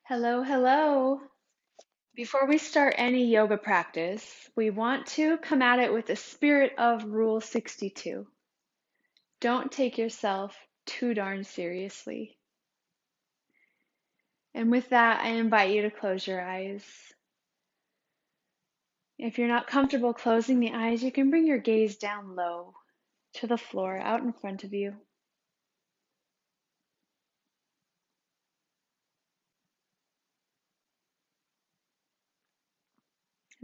Hello, hello. Before we start any yoga practice, we want to come at it with the spirit of Rule 62. Don't take yourself too darn seriously. And with that, I invite you to close your eyes. If you're not comfortable closing the eyes, you can bring your gaze down low to the floor out in front of you.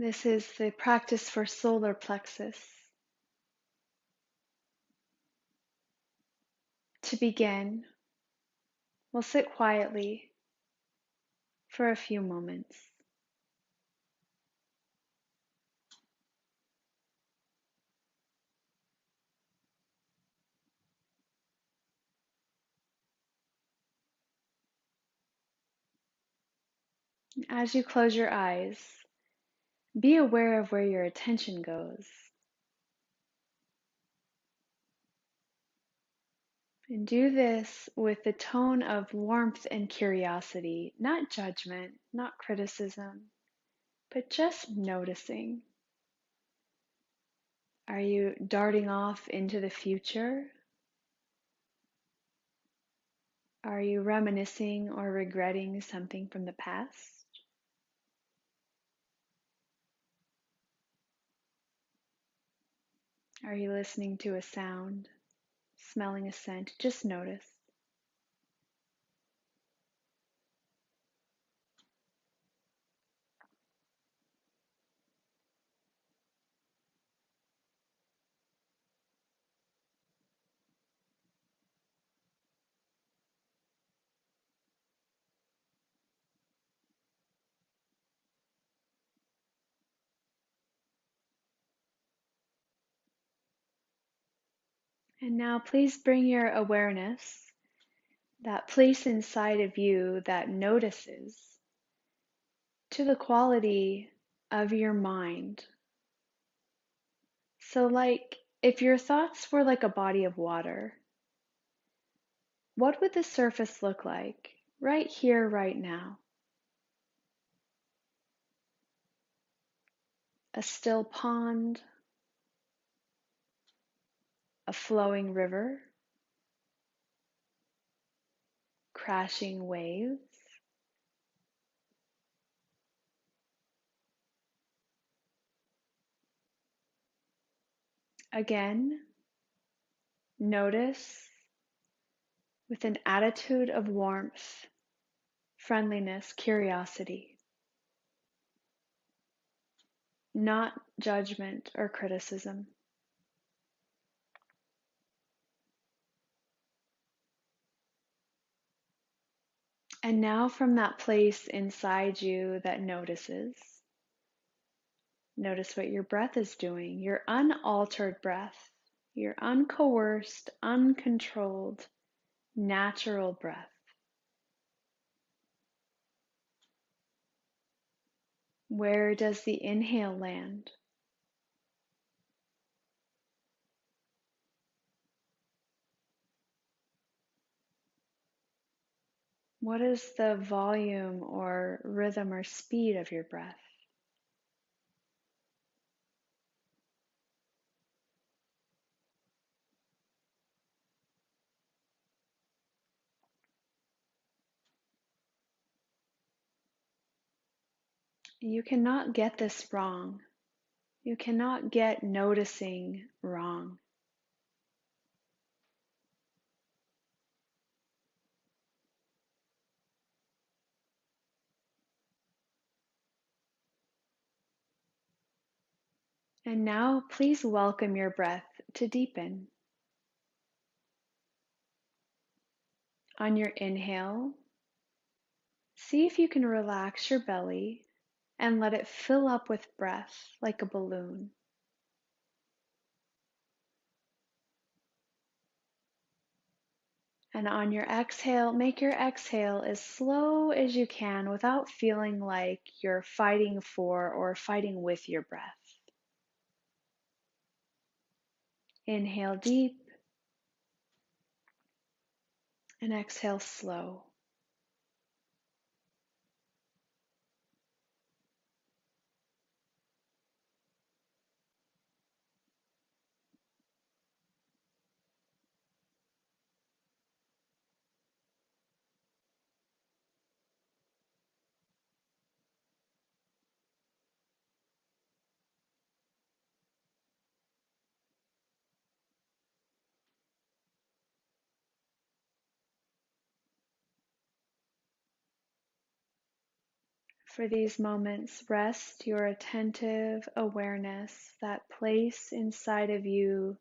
This is the practice for solar plexus. To begin, we'll sit quietly for a few moments. As you close your eyes, be aware of where your attention goes. And do this with the tone of warmth and curiosity, not judgment, not criticism, but just noticing. Are you darting off into the future? Are you reminiscing or regretting something from the past? Are you listening to a sound, smelling a scent? Just notice. And now please bring your awareness, that place inside of you that notices, to the quality of your mind. So, like if your thoughts were like a body of water, what would the surface look like right here, right now? A still pond, a flowing river, crashing waves. Again, notice with an attitude of warmth, friendliness, curiosity, not judgment or criticism. And now, from that place inside you that notices, notice what your breath is doing, your unaltered breath, your uncoerced, uncontrolled, natural breath. Where does the inhale land? What is the volume or rhythm or speed of your breath? You cannot get this wrong. You cannot get noticing wrong. And now, please welcome your breath to deepen. On your inhale, see if you can relax your belly and let it fill up with breath like a balloon. And on your exhale, make your exhale as slow as you can without feeling like you're fighting for or fighting with your breath. Inhale deep and exhale slow. For these moments, rest your attentive awareness, that place inside of you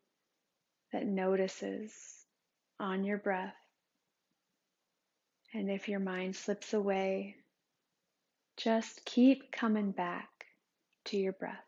that notices on your breath. And if your mind slips away, just keep coming back to your breath.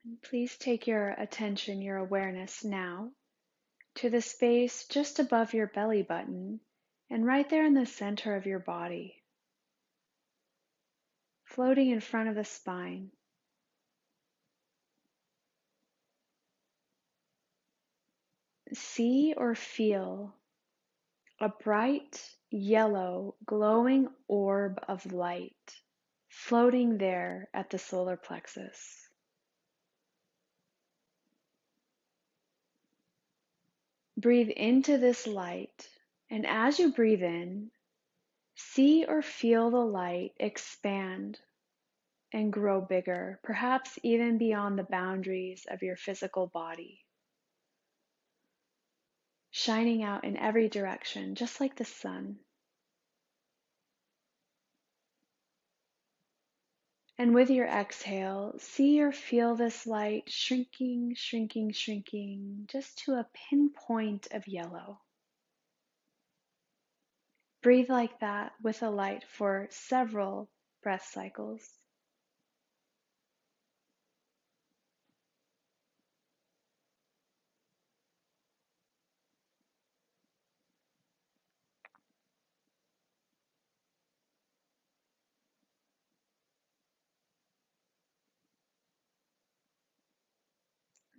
And please take your attention, your awareness now to the space just above your belly button and right there in the center of your body, floating in front of the spine. See or feel a bright yellow glowing orb of light floating there at the solar plexus. Breathe into this light, and as you breathe in, see or feel the light expand and grow bigger, perhaps even beyond the boundaries of your physical body, shining out in every direction, just like the sun. And with your exhale, see or feel this light shrinking, shrinking, shrinking, just to a pinpoint of yellow. Breathe like that with a light for several breath cycles.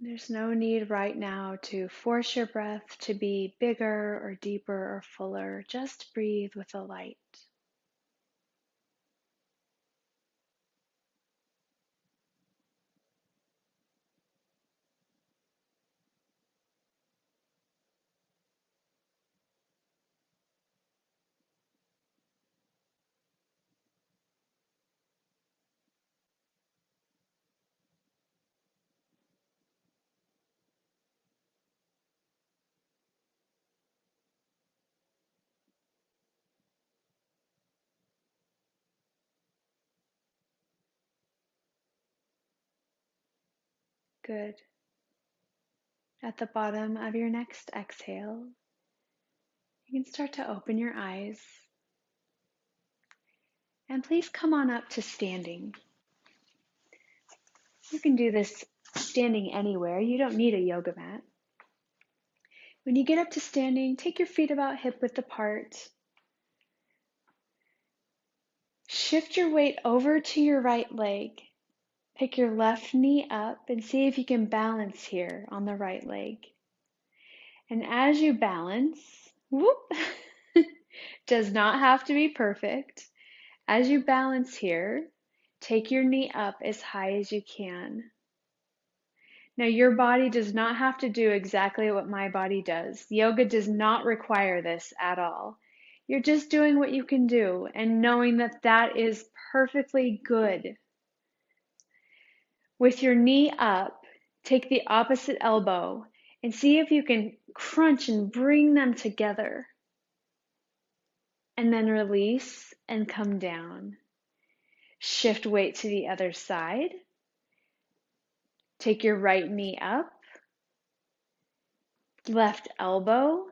There's no need right now to force your breath to be bigger or deeper or fuller. Just breathe with the light. Good. At the bottom of your next exhale, you can start to open your eyes. And please come on up to standing. You can do this standing anywhere. You don't need a yoga mat. When you get up to standing, take your feet about hip width apart. Shift your weight over to your right leg. Pick your left knee up and see if you can balance here on the right leg. And as you balance, whoop, does not have to be perfect. As you balance here, take your knee up as high as you can. Now, your body does not have to do exactly what my body does. Yoga does not require this at all. You're just doing what you can do and knowing that that is perfectly good. With your knee up, take the opposite elbow and see if you can crunch and bring them together. And then release and come down. Shift weight to the other side. Take your right knee up, left elbow,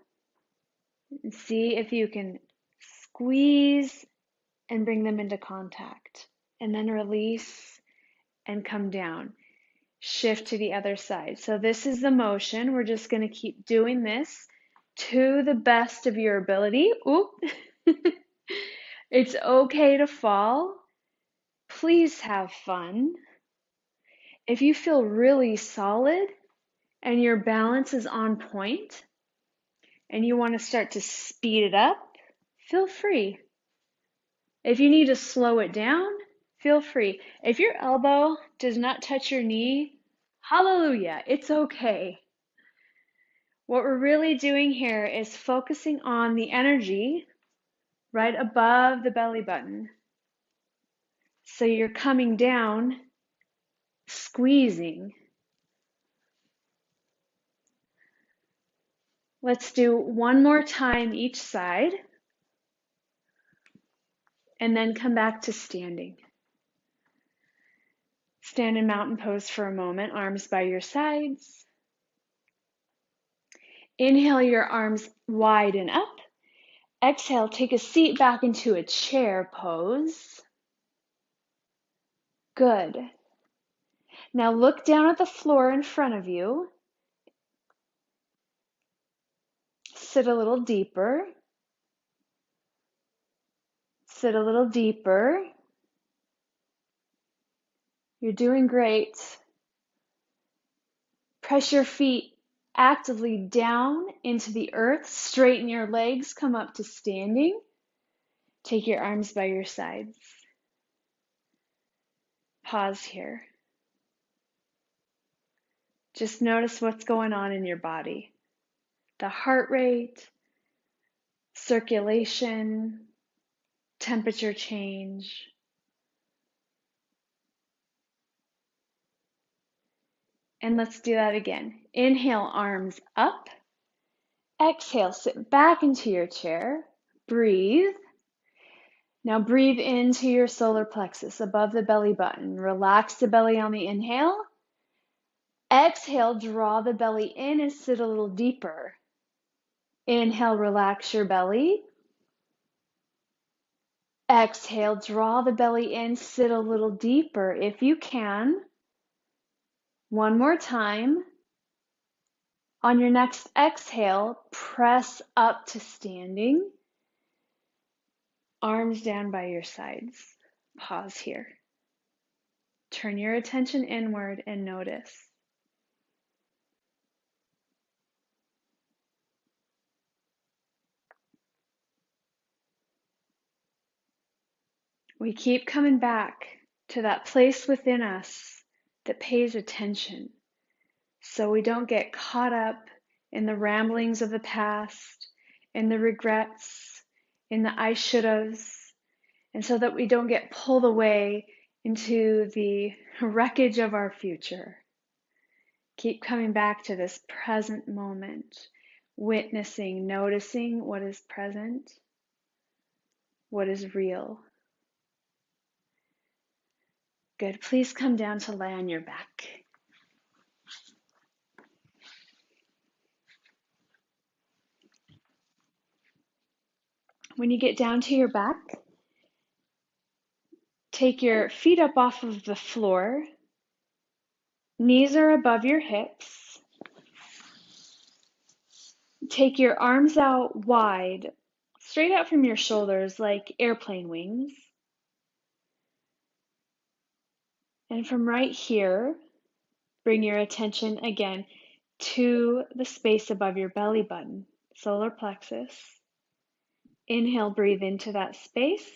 and see if you can squeeze and bring them into contact. And then release and come down. Shift to the other side. So this is the motion. We're just going to keep doing this to the best of your ability. Oop. It's okay to fall. Please have fun. If you feel really solid and your balance is on point and you want to start to speed it up, feel free. If you need to slow it down, feel free. If your elbow does not touch your knee, hallelujah, it's okay. What we're really doing here is focusing on the energy right above the belly button. So you're coming down, squeezing. Let's do one more time each side, and then come back to standing. Stand in mountain pose for a moment, arms by your sides. Inhale your arms wide and up. Exhale, take a seat back into a chair pose. Good. Now look down at the floor in front of you. Sit a little deeper. Sit a little deeper. You're doing great. Press your feet actively down into the earth. Straighten your legs. Come up to standing. Take your arms by your sides. Pause here. Just notice what's going on in your body. The heart rate, circulation, temperature change. And let's do that again. Inhale, arms up. Exhale, sit back into your chair. Breathe. Now breathe into your solar plexus above the belly button. Relax the belly on the inhale. Exhale, draw the belly in and sit a little deeper. Inhale, relax your belly. Exhale, draw the belly in, sit a little deeper if you can. One more time. On your next exhale, press up to standing. Arms down by your sides. Pause here. Turn your attention inward and notice. We keep coming back to that place within us that pays attention so we don't get caught up in the ramblings of the past, in the regrets, in the I should-haves, and so that we don't get pulled away into the wreckage of our future. Keep coming back to this present moment, witnessing, noticing what is present, what is real. Good. Please come down to lie on your back. When you get down to your back, take your feet up off of the floor. Knees are above your hips. Take your arms out wide, straight out from your shoulders like airplane wings. And from right here, bring your attention again to the space above your belly button, solar plexus. Inhale, breathe into that space.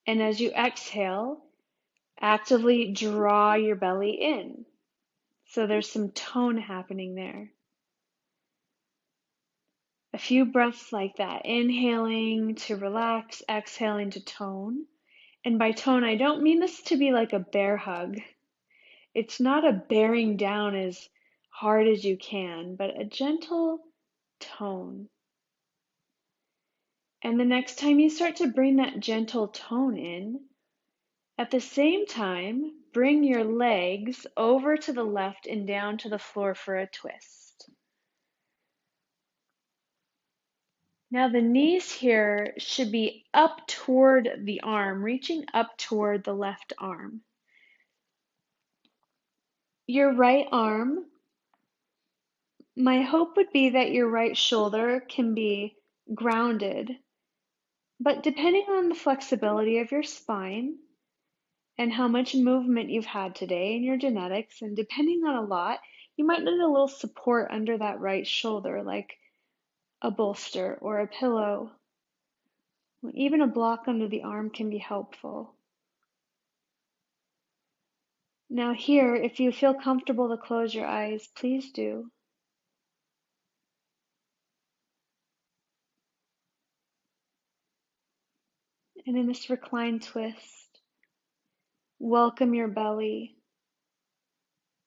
And as you exhale, actively draw your belly in. So there's some tone happening there. A few breaths like that, inhaling to relax, exhaling to tone. And by tone, I don't mean this to be like a bear hug. It's not a bearing down as hard as you can, but a gentle tone. And the next time you start to bring that gentle tone in, at the same time, bring your legs over to the left and down to the floor for a twist. Now the knees here should be up toward the arm, reaching up toward the left arm. Your right arm, my hope would be that your right shoulder can be grounded, but depending on the flexibility of your spine and how much movement you've had today and your genetics, and depending on a lot, you might need a little support under that right shoulder, like a bolster or a pillow. Even a block under the arm can be helpful. Now here, if you feel comfortable to close your eyes, please do. And in this reclined twist, welcome your belly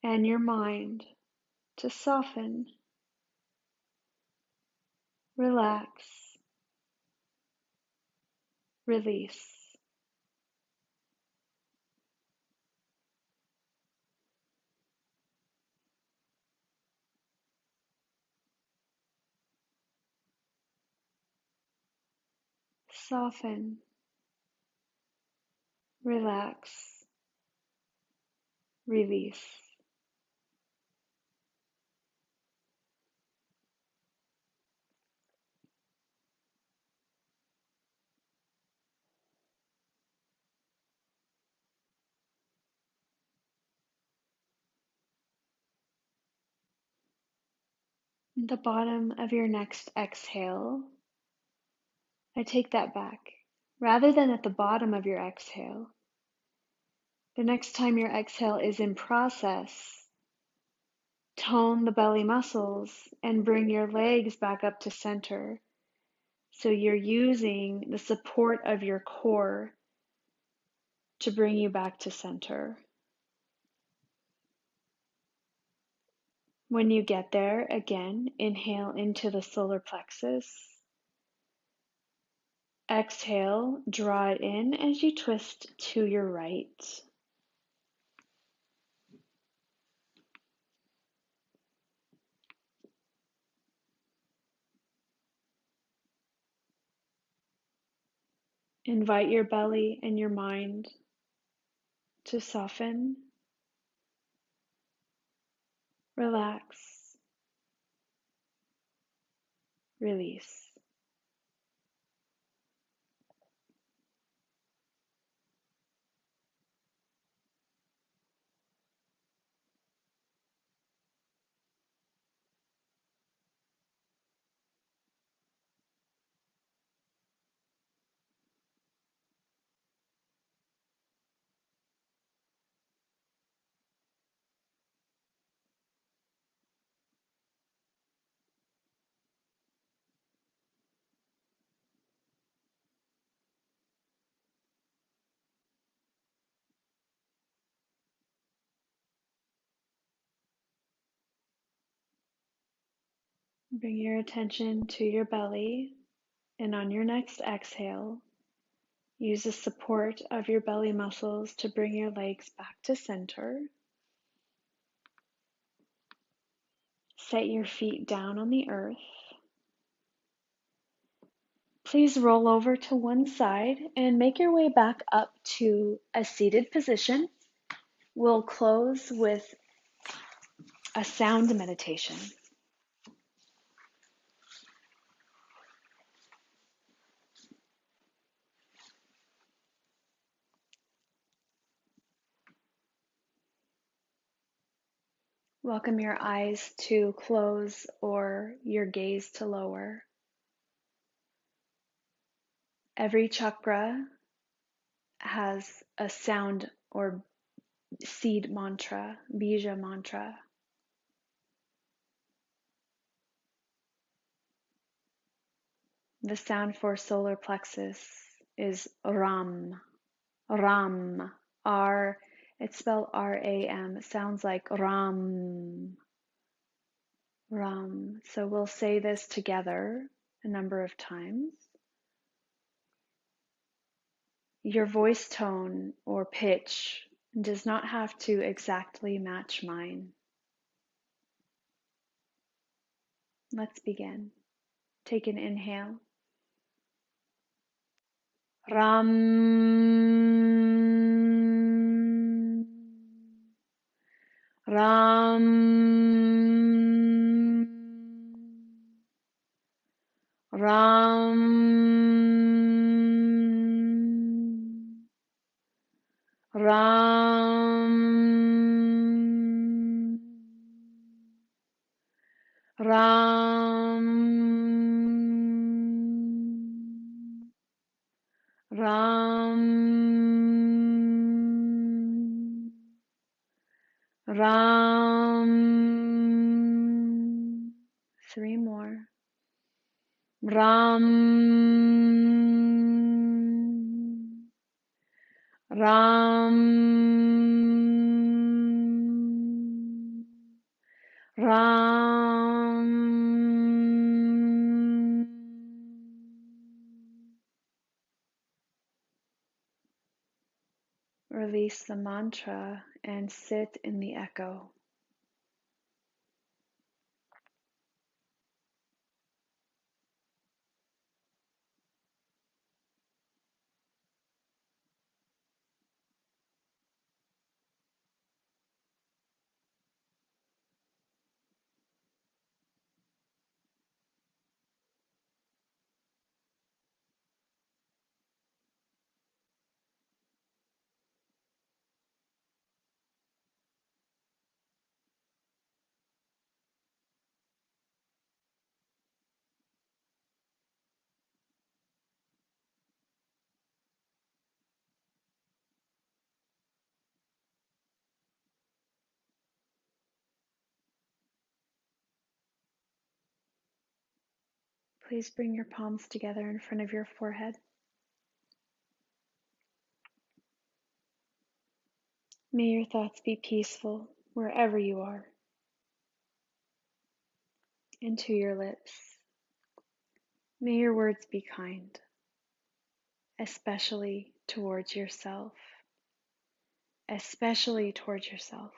and your mind to soften, relax, release. Soften, relax, release. The bottom of your next exhale, I take that back. Rather than at the bottom of your exhale, the next time your exhale is in process, tone the belly muscles and bring your legs back up to center. So you're using the support of your core to bring you back to center. When you get there, again, inhale into the solar plexus. Exhale, draw it in as you twist to your right. Invite your belly and your mind to soften, relax, release. Bring your attention to your belly, and on your next exhale, use the support of your belly muscles to bring your legs back to center. Set your feet down on the earth. Please roll over to one side and make your way back up to a seated position. We'll close with a sound meditation. Welcome your eyes to close or your gaze to lower. Every chakra has a sound or seed mantra, bija mantra. The sound for solar plexus is Ram. Ram. R. It's spelled R-A-M. It sounds like Ram. Ram. So we'll say this together a number of times. Your voice tone or pitch does not have to exactly match mine. Let's begin. Take an inhale. Ram. Ram. Ram. Ram. Ram. Ram, Ram. 3 more. Ram, Ram, Ram. Release the mantra and sit in the echo. Please bring your palms together in front of your forehead. May your thoughts be peaceful wherever you are. Into your lips. May your words be kind, especially towards yourself. Especially towards yourself.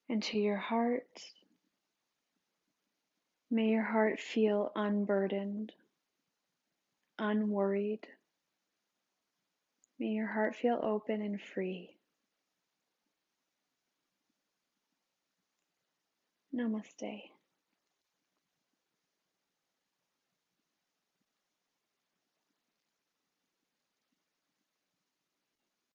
Into your heart. May your heart feel unburdened, unworried. May your heart feel open and free. Namaste.